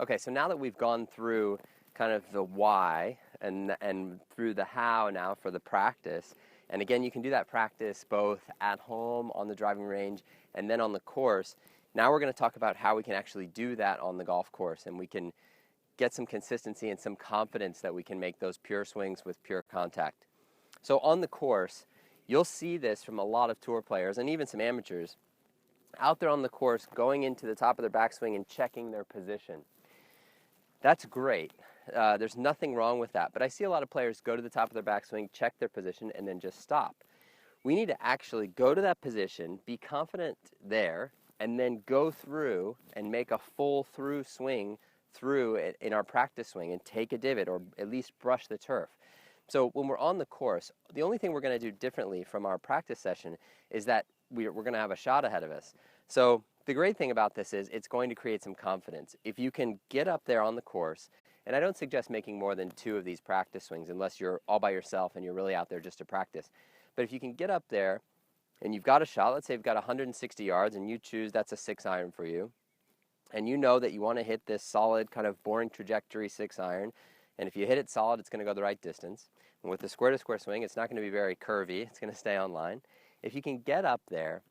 Okay, so now that we've gone through kind of the why and through the how now for the practice, and again, you can do that practice both at home on the driving range and then on the course. Now we're going to talk about how we can actually do that on the golf course, and we can get some consistency and some confidence that we can make those pure swings with pure contact. So on the course, you'll see this from a lot of tour players and even some amateurs out there on the course going into the top of their backswing and checking their position. That's great. There's nothing wrong with that. But I see a lot of players go to the top of their backswing, check their position, and then just stop. We need to actually go to that position, be confident there, and then go through and make a full through swing through it in our practice swing and take a divot or at least brush the turf. So when we're on the course, the only thing we're going to do differently from our practice session is that we're going to have a shot ahead of us. So the great thing about this is it's going to create some confidence. If you can get up there on the course, and I don't suggest making more than 2 of these practice swings unless you're all by yourself and you're really out there just to practice. But if you can get up there and you've got a shot, let's say you've got 160 yards and you choose that's a 6-iron for you, and you know that you want to hit this solid kind of boring trajectory 6-iron, and if you hit it solid, it's going to go the right distance. And with the square-to-square swing, it's not going to be very curvy. It's going to stay on line. If you can get up there,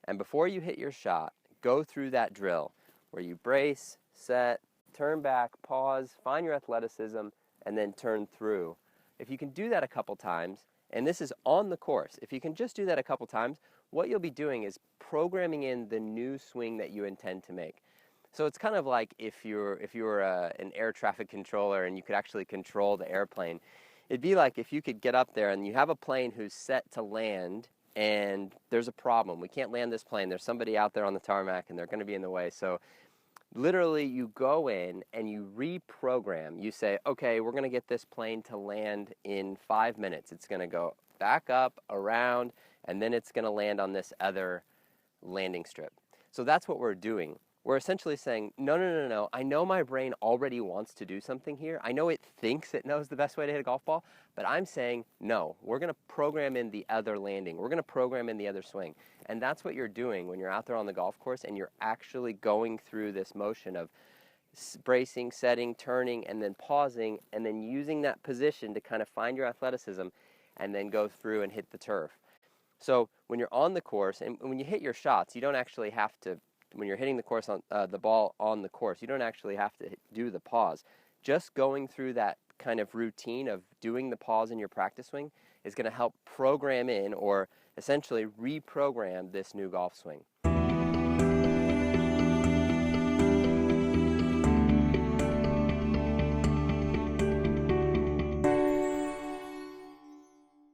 and before you hit your shot, go through that drill where you brace, set, turn back, pause, find your athleticism, and then turn through. If you can do that a couple times, and this is on the course, if you can just do that a couple times, what you'll be doing is programming in the new swing that you intend to make. So it's kind of like if you were an air traffic controller and you could actually control the airplane. It'd be like if you could get up there and you have a plane who's set to land and there's a problem. We can't land this plane. There's somebody out there on the tarmac and they're going to be in the way. So literally you go in and you reprogram. You say, okay, we're going to get this plane to land in 5 minutes. It's going to go back up, around, and then it's going to land on this other landing strip. So that's what we're doing. We're essentially saying, no. I know my brain already wants to do something here. I know it thinks it knows the best way to hit a golf ball, but I'm saying, no, we're going to program in the other landing. We're going to program in the other swing. And that's what you're doing when you're out there on the golf course and you're actually going through this motion of bracing, setting, turning, and then pausing, and then using that position to kind of find your athleticism and then go through and hit the turf. So when you're on the course and when you hit your shots, you don't actually have to, when you're hitting the course on the ball on the course, you don't actually have to do the pause. Just going through that kind of routine of doing the pause in your practice swing is going to help program in or essentially reprogram this new golf swing.